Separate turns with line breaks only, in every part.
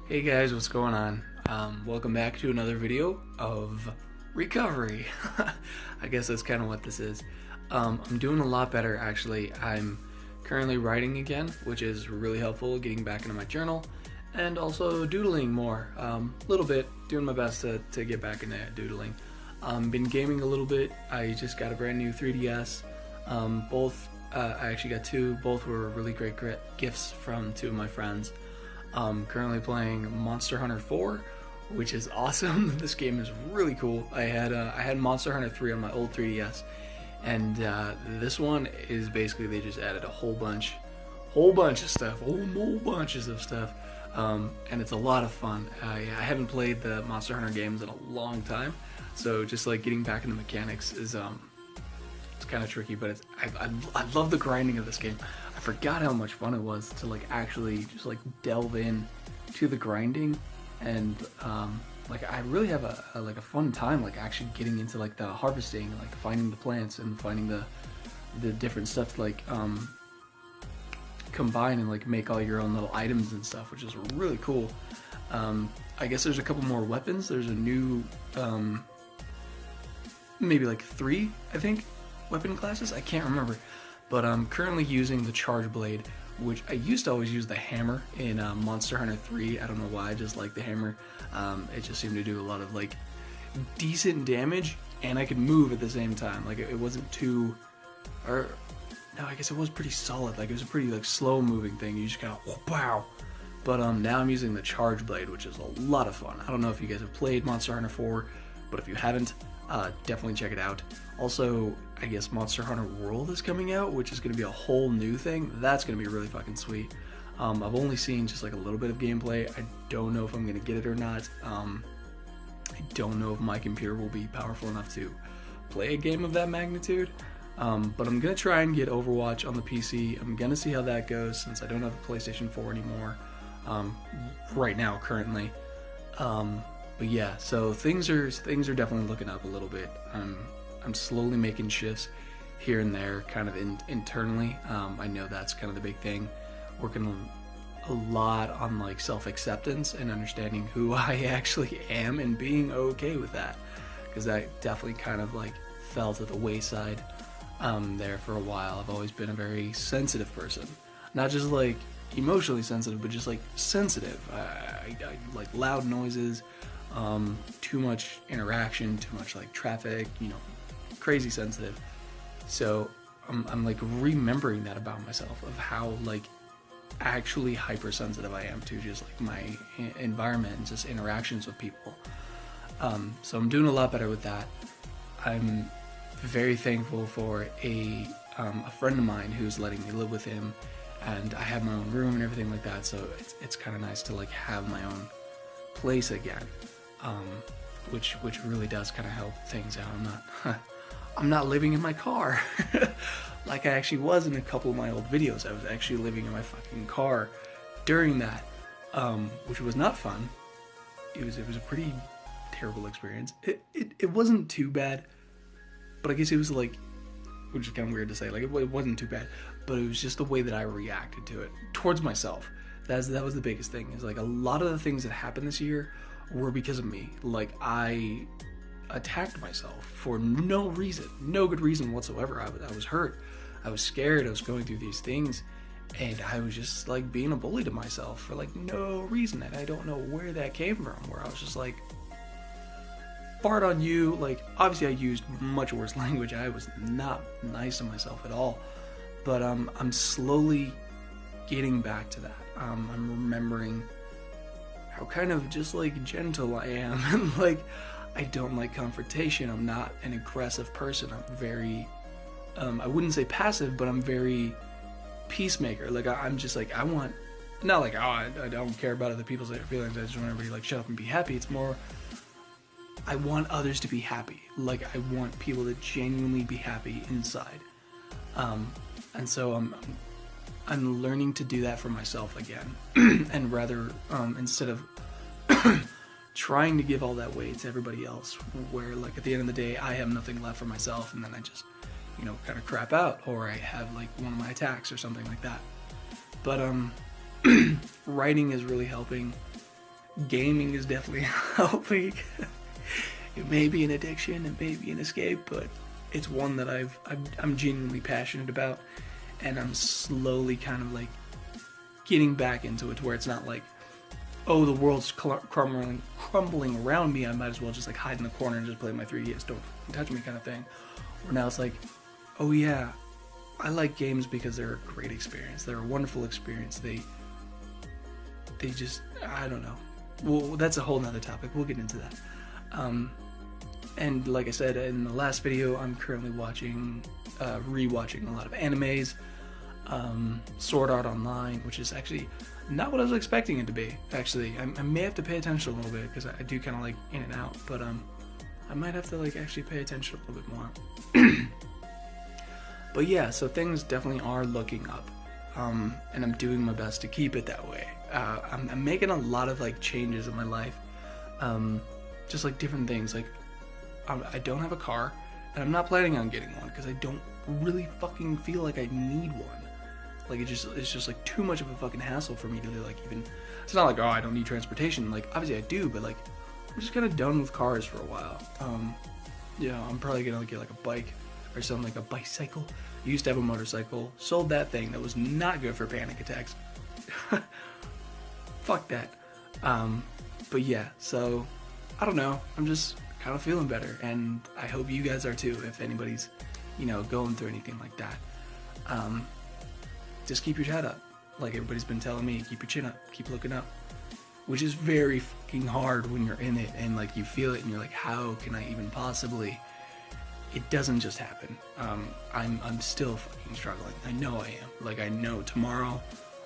Hey guys, what's going on? Welcome back to another video of recovery. I guess that's kind of what this is. I'm doing a lot better actually. I'm currently writing again, which is really helpful, getting back into my journal, and also doodling more. A little bit, doing my best to get back into doodling. Been gaming a little bit. I just got a brand new 3DS. I actually got two. Both were really great gifts from two of my friends. Currently playing Monster Hunter 4, which is awesome. This game is really cool. I had Monster Hunter 3 on my old 3DS, and this one is basically they just added a whole bunch of stuff, whole bunches of stuff, and it's a lot of fun. I haven't played the Monster Hunter games in a long time, so just like getting back into mechanics is it's kind of tricky, but I love the grinding of this game. I forgot how much fun it was to like actually just like delve in to the grinding, and like I really have a fun time like actually getting into like the harvesting, like finding the plants and finding the different stuff to like combine and like make all your own little items and stuff, which is really cool. I guess there's a couple more weapons. There's a new maybe like 3, I think, weapon classes. I can't remember, but I'm currently using the Charge Blade, which I used to always use the hammer in Monster Hunter 3. I don't know why, I just like the hammer. It just seemed to do a lot of like decent damage, and I could move at the same time. Like it wasn't too, or no, I guess it was pretty solid. Like it was a pretty like slow moving thing. You just kind of wow. But now I'm using the Charge Blade, which is a lot of fun. I don't know if you guys have played Monster Hunter 4, but if you haven't, definitely check it out. Also, I guess Monster Hunter World is coming out, which is going to be a whole new thing. That's going to be really fucking sweet. I've only seen just like a little bit of gameplay. I don't know if I'm going to get it or not. I don't know if my computer will be powerful enough to play a game of that magnitude. But I'm going to try and get Overwatch on the PC. I'm going to see how that goes since I don't have a PlayStation 4 anymore right now, currently. But yeah, so things are definitely looking up a little bit. I'm slowly making shifts here and there, kind of internally. I know that's kind of the big thing. Working a lot on like self-acceptance and understanding who I actually am and being okay with that, because that definitely kind of like fell to the wayside there for a while. I've always been a very sensitive person, not just like emotionally sensitive, but just like sensitive. I like loud noises. Too much interaction, too much like traffic, crazy sensitive. So I'm like remembering that about myself, of how like actually hypersensitive I am to just like my environment and just interactions with people. So I'm doing a lot better with that. I'm very thankful for a friend of mine who's letting me live with him, and I have my own room and everything like that. So it's kind of nice to like have my own place again. Which really does kind of help things out. I'm not living in my car like I actually was in a couple of my old videos. I was actually living in my fucking car during that, which was not fun. It was a pretty terrible experience. It wasn't too bad, but I guess it was like, which is kind of weird to say, like it wasn't too bad, but it was just the way that I reacted to it towards myself. That was the biggest thing, is like a lot of the things that happened this year were because of me. Like I attacked myself for no reason, no good reason whatsoever. I was hurt, I was scared, I was going through these things, and I was just like being a bully to myself for like no reason, and I don't know where that came from, where I was just like, fart on you. Like obviously I used much worse language. I was not nice to myself at all, but I'm slowly getting back to that. I'm remembering how kind of just like gentle I am, and like I don't like confrontation. I'm not an aggressive person. I'm very I wouldn't say passive, but I'm very peacemaker. Like I'm just like, I want, not like, oh, I don't care about other people's feelings, I just want everybody to like shut up and be happy. It's more, I want others to be happy. Like I want people to genuinely be happy inside. And so I'm learning to do that for myself again, and rather instead of trying to give all that weight to everybody else, where like at the end of the day I have nothing left for myself, and then I just kind of crap out, or I have like one of my attacks or something like that. But writing is really helping, gaming is definitely helping. It may be an addiction, it may be an escape, but it's one that I'm genuinely passionate about, and I'm slowly kind of like getting back into it to where it's not like, oh, the world's crumbling around me, I might as well just like hide in the corner and just play my 3DS, don't touch me kind of thing. Or now it's like, oh yeah, I like games because they're a great experience, they're a wonderful experience, they just, I don't know. Well, that's a whole nother topic, we'll get into that. And like I said in the last video, I'm currently rewatching a lot of animes, Sword Art Online, which is actually not what I was expecting it to be. Actually, I may have to pay attention a little bit because I do kind of like in and out, but I might have to like actually pay attention a little bit more. But yeah, so things definitely are looking up, and I'm doing my best to keep it that way. I'm making a lot of like changes in my life, just like different things. Like I don't have a car, and I'm not planning on getting one because I don't really fucking feel like I need one. Like it's just like too much of a fucking hassle for me to like even. It's not like, oh, I don't need transportation. Like obviously I do, but like I'm just kind of done with cars for a while. Yeah, I'm probably gonna get like a bike or something, like a bicycle. I used to have a motorcycle, sold that thing. That was not good for panic attacks. Fuck that. But yeah, so I don't know. I'm just kind of feeling better, and I hope you guys are too. If anybody's, going through anything like that, just keep your head up. Like everybody's been telling me, keep your chin up, keep looking up, which is very fucking hard when you're in it and like you feel it and you're like, how can I even possibly? It doesn't just happen. I'm still fucking struggling. I know I am. Like I know tomorrow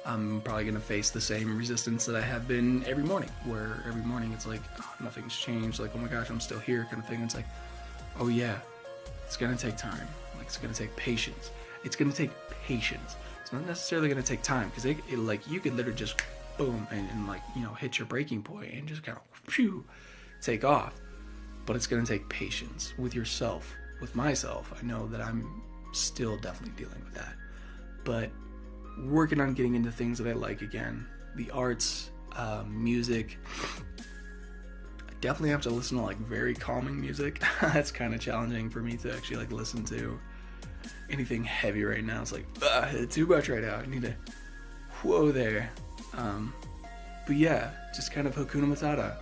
I'm probably gonna face the same resistance that I have been every morning, where every morning it's like, oh, nothing's changed, like, oh my gosh, I'm still here kind of thing. It's like, oh yeah, it's gonna take time. Like it's gonna take patience. It's gonna take patience. It's not necessarily gonna take time, because it like you could literally just boom and like hit your breaking point and just kind of phew, take off. But it's gonna take patience with yourself, with myself. I know that I'm still definitely dealing with that, but working on getting into things that I like again. The arts, music. I definitely have to listen to like very calming music. That's kind of challenging for me to actually like listen to anything heavy right now. It's like, it's too much right now. I need to, whoa there. But yeah, just kind of Hakuna Matata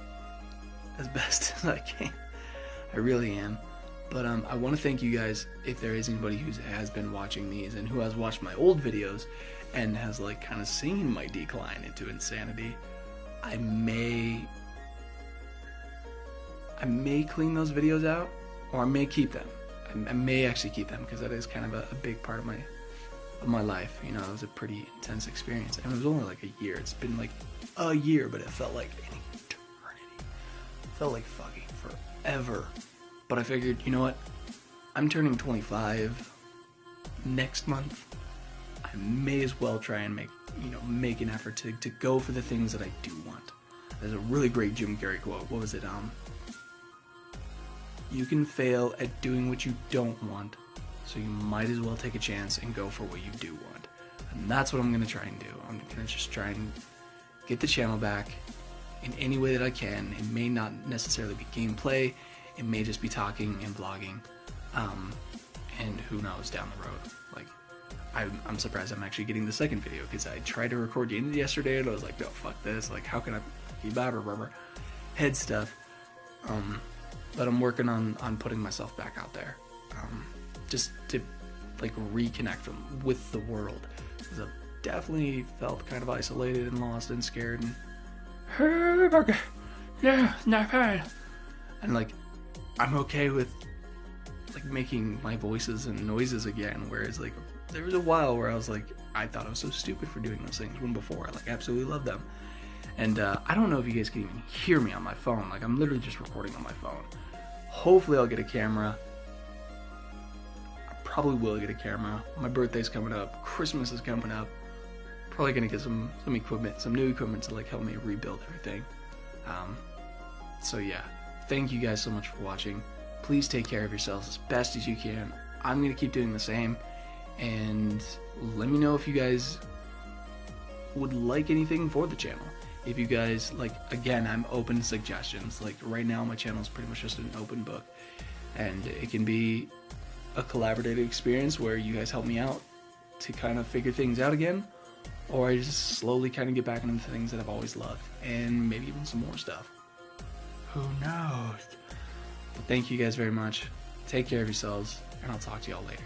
as best as I can. I really am. But I want to thank you guys, if there is anybody who has been watching these and who has watched my old videos and has like kind of seen my decline into insanity. I may clean those videos out, or I may keep them. I may actually keep them, because that is kind of a big part of my life. It was a pretty intense experience, and it was only like a year. It's been like a year, but it felt like an eternity. It felt like fucking forever. But I figured, you know what? I'm turning 25 next month. I may as well try and make an effort to go for the things that I do want. There's a really great Jim Carrey quote. What was it? You can fail at doing what you don't want, so you might as well take a chance and go for what you do want. And that's what I'm going to try and do. I'm going to just try and get the channel back in any way that I can. It may not necessarily be gameplay. It may just be talking and vlogging, and who knows down the road. Like, I'm surprised I'm actually getting the second video, because I tried to record the end yesterday and I was like, no, fuck this. Like, how can I keep out or whatever? Head stuff. But I'm working on putting myself back out there, just to like reconnect with the world. Because I've definitely felt kind of isolated and lost and scared and yeah, not bad. And like, I'm okay with like making my voices and noises again, whereas like there was a while where I was like, I thought I was so stupid for doing those things, when before I like absolutely loved them. And I don't know if you guys can even hear me on my phone. Like, I'm literally just recording on my phone. Hopefully I'll get a camera. I probably will get a camera. My birthday's coming up, Christmas is coming up. Probably gonna get some equipment, some new equipment to like help me rebuild everything. So yeah, thank you guys so much for watching. Please take care of yourselves as best as you can. I'm gonna keep doing the same, and let me know if you guys would like anything for the channel. If you guys, like, again, I'm open to suggestions. Like, right now my channel is pretty much just an open book, and it can be a collaborative experience where you guys help me out to kind of figure things out again, or I just slowly kind of get back into things that I've always loved, and maybe even some more stuff. Who knows? But thank you guys very much. Take care of yourselves, and I'll talk to y'all later.